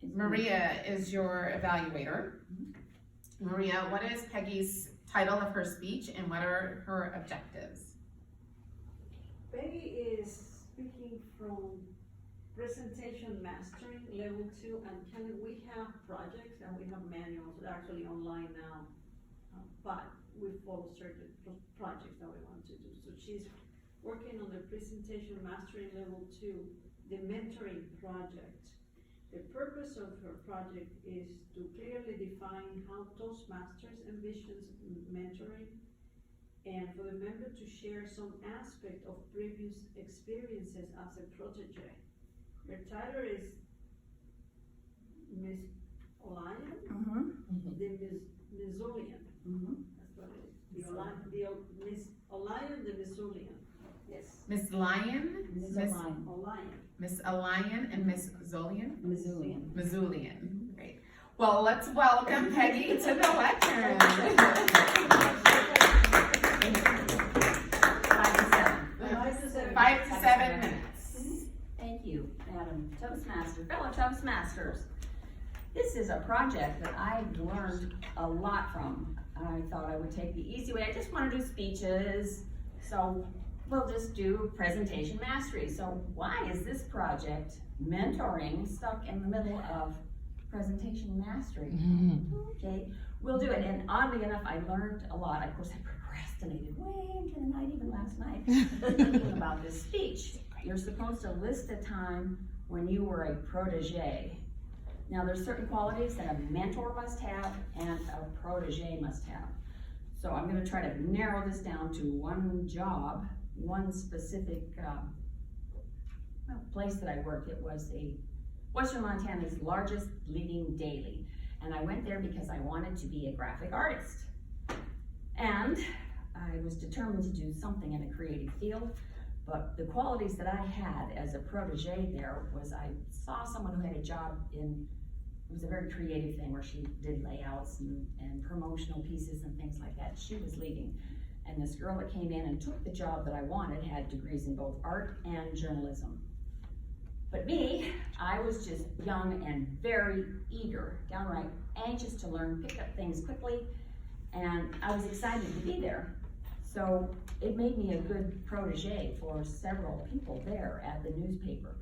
Maria is your evaluator. Maria, what is Peggy's title of her speech and what are her objectives? Peggy is speaking from presentation mastering level 2, and Kelly, we have projects and we have manuals that are actually online now, but we follow certain projects that we want to do. So she's working on the presentation mastering level 2, the mentoring project. The purpose of her project is to clearly define how Toastmasters envisions mentoring and for the member to share some aspect of previous experiences as a protege. Her title is Miss Olian, the Missoulian. That's what it is. Miss Olian, the Missoulian. Yes. Miss Lion, Miss Olian. Miss Olian, and Miss Zolian? Missoulian. Missoulian. Great. Well, let's welcome Peggy to the lectern. 5 to 7 minutes. Thank you, Madam Toastmaster, fellow Toastmasters. This is a project that I've learned a lot from. I thought I would take the easy way. I just want to do speeches, so we'll just do presentation mastery. So why is this project, mentoring, stuck in the middle of presentation mastery? Okay, we'll do it. And oddly enough, I learned a lot. Of course, I procrastinated way into the night, even last night, thinking about this speech. You're supposed to list a time when you were a protege. Now, there's certain qualities that a mentor must have and a protege must have. So I'm going to try to narrow this down to one job, one specific place that I worked. It was Western Montana's largest leading daily. And I went there because I wanted to be a graphic artist. And I was determined to do something in a creative field. But the qualities that I had as a protege there was I saw someone who had a job it was a very creative thing where she did layouts and promotional pieces and things like that. She was leading. And this girl that came in and took the job that I wanted had degrees in both art and journalism. But me, I was just young and very eager, downright anxious to learn, pick up things quickly, and I was excited to be there. So it made me a good protege for several people there at the newspaper.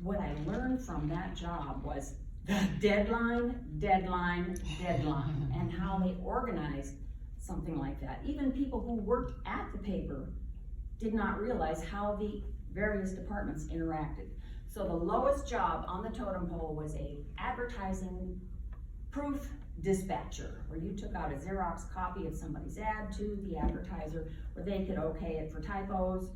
What I learned from that job was deadline, and how they organized something like that. Even people who worked at the paper did not realize how the various departments interacted. So the lowest job on the totem pole was a advertising proof dispatcher, where you took out a Xerox copy of somebody's ad to the advertiser, where they could okay it for typos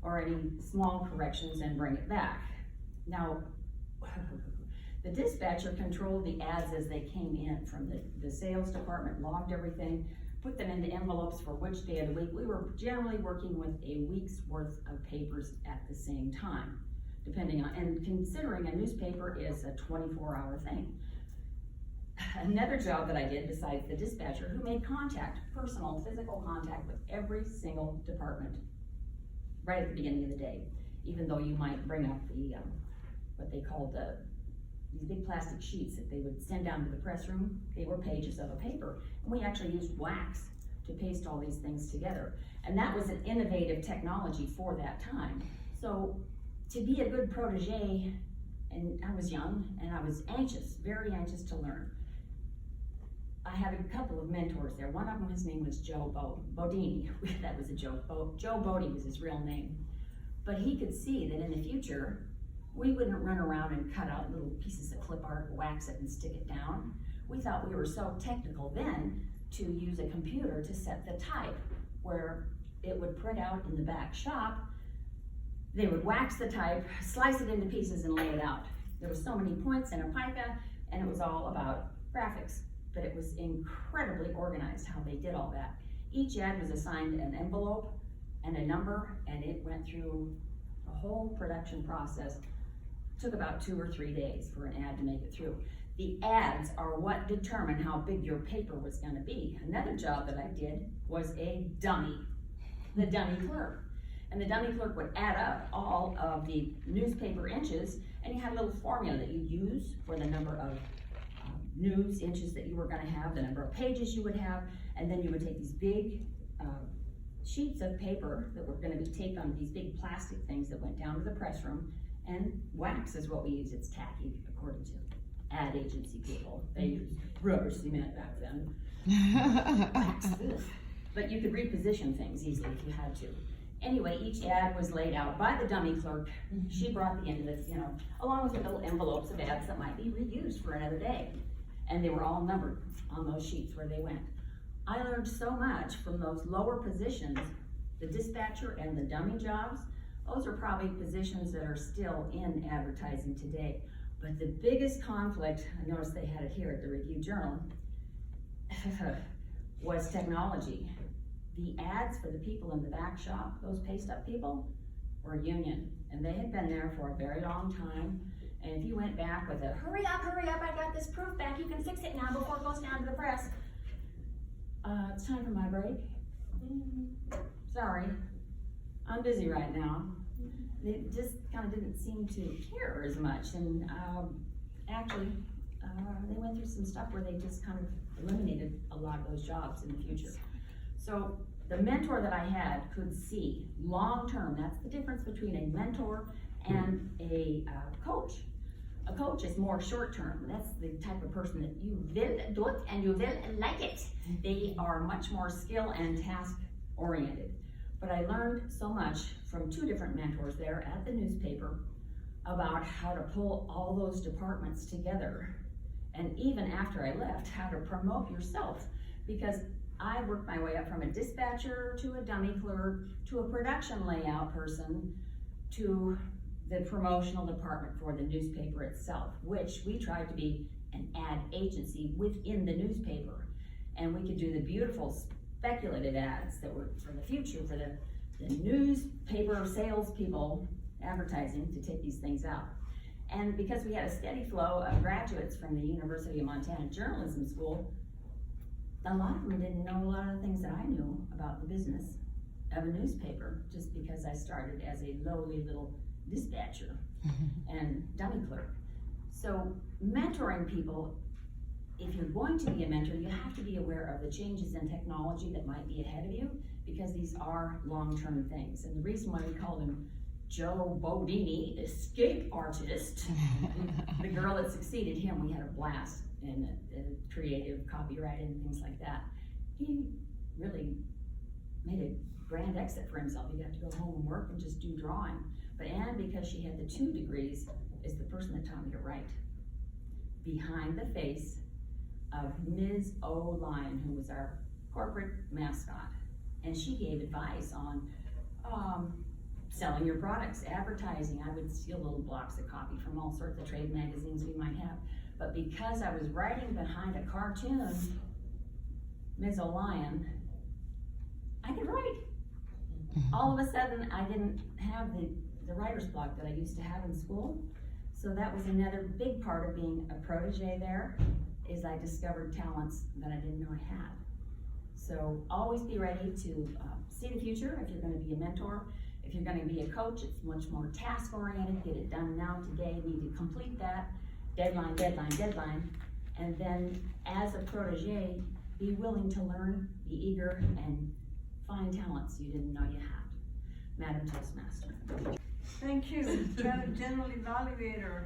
or any small corrections and bring it back. Now, the dispatcher controlled the ads as they came in from the sales department, logged everything, put them into envelopes for which day of the week. We were generally working with a week's worth of papers at the same time, depending on, and considering a newspaper is a 24-hour thing. Another job that I did besides the dispatcher, who made contact, personal, physical contact with every single department right at the beginning of the day, even though you might bring up the, what they called these big plastic sheets that they would send down to the press room. They were pages of a paper, and we actually used wax to paste all these things together. And that was an innovative technology for that time. So to be a good protege, and I was young, and I was anxious, very anxious to learn. I had a couple of mentors there. One of them, his name was Joe Bodini. That was a joke. Joe Bodie was his real name. But he could see that in the future, we wouldn't run around and cut out little pieces of clip art, wax it, and stick it down. We thought we were so technical then to use a computer to set the type, where it would print out in the back shop. They would wax the type, slice it into pieces, and lay it out. There were so many points in a pica, and it was all about graphics. But it was incredibly organized how they did all that. Each ad was assigned an envelope and a number, and it went through a whole production process. Took about 2 or 3 days for an ad to make it through. The ads are what determine how big your paper was going to be. Another job that I did was a dummy, the dummy clerk. And the dummy clerk would add up all of the newspaper inches, and you had a little formula that you use for the number of news inches that you were gonna have, the number of pages you would have, and then you would take these big sheets of paper that were gonna be taped on these big plastic things that went down to the press room, and wax is what we use. It's tacky according to ad agency people. They used rubber cement back then. Wax this. But you could reposition things easily if you had to. Anyway, each ad was laid out by the dummy clerk. She brought the end of it, along with the little envelopes of ads that might be reused for another day. And they were all numbered on those sheets where they went. I learned so much from those lower positions, the dispatcher and the dummy jobs. Those are probably positions that are still in advertising today. But the biggest conflict, I noticed they had it here at the Review Journal, was technology. The ads for the people in the back shop, those paste up people, were union. And they had been there for a very long time. And if you went back with a, hurry up, I got this proof back, you can fix it now before it goes down to the press. It's time for my break. Sorry, I'm busy right now. They just kind of didn't seem to care as much. And actually, they went through some stuff where they just kind of eliminated a lot of those jobs in the future. So the mentor that I had could see long-term. That's the difference between a mentor and a coach. A coach is more short-term. That's the type of person that you will do it and you will like it. They are much more skill and task-oriented. But I learned so much from two different mentors there at the newspaper about how to pull all those departments together. And even after I left, how to promote yourself. Because I worked my way up from a dispatcher to a dummy clerk to a production layout person to the promotional department for the newspaper itself, which we tried to be an ad agency within the newspaper. And we could do the beautiful speculative ads that were for the future, for the newspaper salespeople advertising to take these things out. And because we had a steady flow of graduates from the University of Montana Journalism School, a lot of them didn't know a lot of the things that I knew about the business of a newspaper, just because I started as a lowly little dispatcher and dummy clerk. So mentoring people, if you're going to be a mentor, you have to be aware of the changes in technology that might be ahead of you, because these are long-term things. And the reason why we called him Joe Bodini, escape artist, the girl that succeeded him, we had a blast in creative copywriting and things like that. He really made a grand exit for himself. He got to go home and work and just do drawing. But Anne, because she had the 2 degrees, is the person that taught me to write. Behind the face of Ms. O'Lion, who was our corporate mascot. And she gave advice on selling your products, advertising. I would steal little blocks of copy from all sorts of trade magazines we might have. But because I was writing behind a cartoon, Ms. O'Lion, I could write. All of a sudden, I didn't have the writer's block that I used to have in school. So that was another big part of being a protege there, is I discovered talents that I didn't know I had. So always be ready to see the future if you're going to be a mentor. If you're going to be a coach, it's much more task-oriented. Get it done now, today, need to complete that. Deadline, deadline, deadline. And then as a protege, be willing to learn, be eager, and find talents you didn't know you had. Madam Toastmaster. Thank you, Madam General Evaluator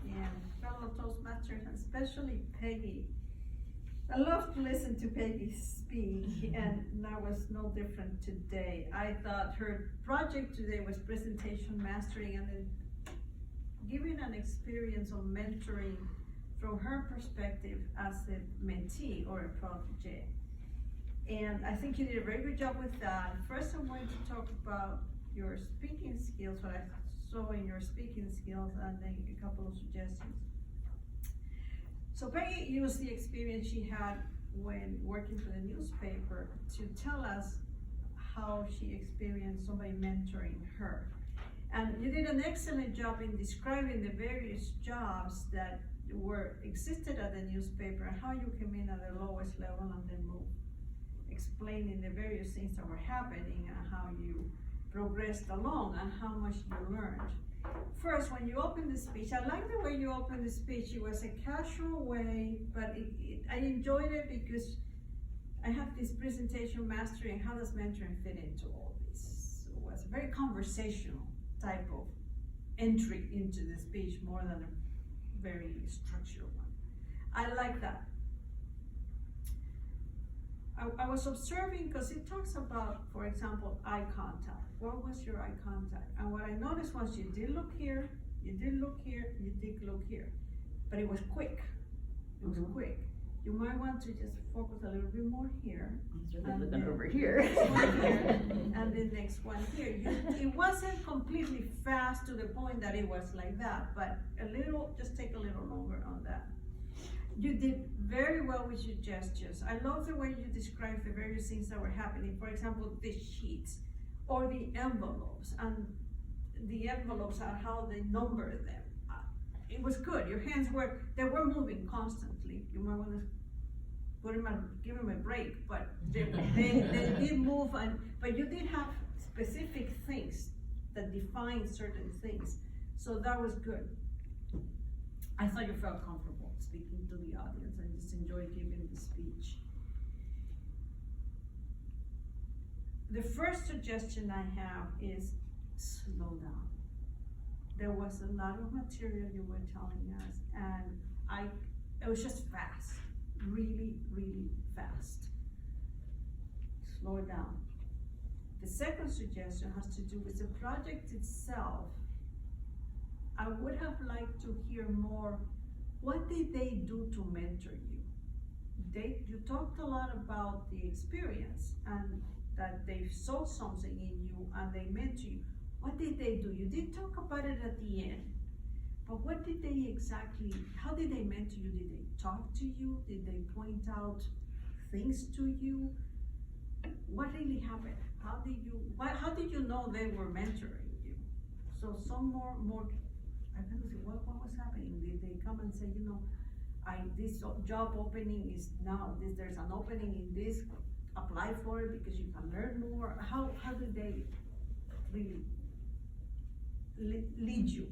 and fellow Toastmasters, and especially Peggy. I love to listen to Peggy speak, and that was no different today. I thought her project today was presentation mastering, and then giving an experience of mentoring from her perspective as a mentee or a protege. And I think you did a very good job with that. First, I'm going to talk about your speaking skills, what I saw in your speaking skills, and then a couple of suggestions. So Peggy used the experience she had when working for the newspaper to tell us how she experienced somebody mentoring her. And you did an excellent job in describing the various jobs that existed at the newspaper and how you came in at the lowest level and then moved, explaining the various things that were happening and how you progressed along and how much you learned. First, when you opened the speech, I like the way you opened the speech. It was a casual way, but I enjoyed it because I have this presentation mastery and how does mentoring fit into all this. So it was a very conversational type of entry into the speech more than a very structured one. I like that. I was observing because it talks about, for example, eye contact. What was your eye contact? And what I noticed was you did look here, you did look here, you did look here, but it was quick. It was quick. You might want to just focus a little bit more here. I'm looking over here. And the next one here. It wasn't completely fast to the point that it was like that, but just take a little longer on that. You did very well with your gestures. I love the way you described the various things that were happening. For example, the sheets or the envelopes, and the envelopes are how they number them. It was good. Your hands were moving constantly. You might want to give them a break, but they did move, but you did have specific things that define certain things. So that was good. I thought you felt comfortable speaking to the audience. I just enjoyed giving the speech. The first suggestion I have is slow down. There was a lot of material you were telling us, and it was just fast, really, really fast. Slow it down. The second suggestion has to do with the project itself. I would have liked to hear more. What did they do to mentor you? You talked a lot about the experience and that they saw something in you and they mentor you. What did they do? You did talk about it at the end, but what did they exactly, how did they mentor you? Did they talk to you? Did they point out things to you? What really happened? How did you know they were mentoring you? So some more, I kind of say, what was happening? Did they come and say, this job opening is now, there's an opening in this, apply for it because you can learn more? How did they really lead you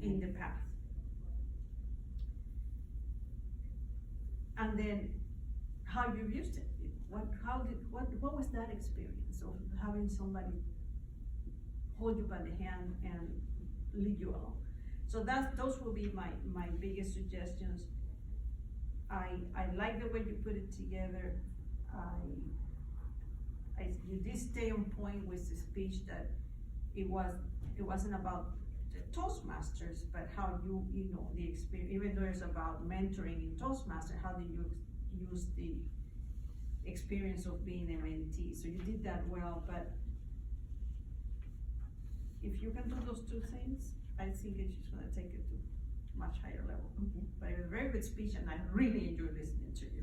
in the path? And then how you used it? What was that experience of having somebody hold you by the hand and lead you along? So those will be my biggest suggestions. I like the way you put it together. You did stay on point with the speech that it wasn't about the Toastmasters, but how you know the experience. Even though it's about mentoring in Toastmasters, how do you use the experience of being a mentee? So you did that well, but if you can do those two things, I think it's just going to take it to a much higher level. But it was a very good speech, and I really enjoyed listening to you.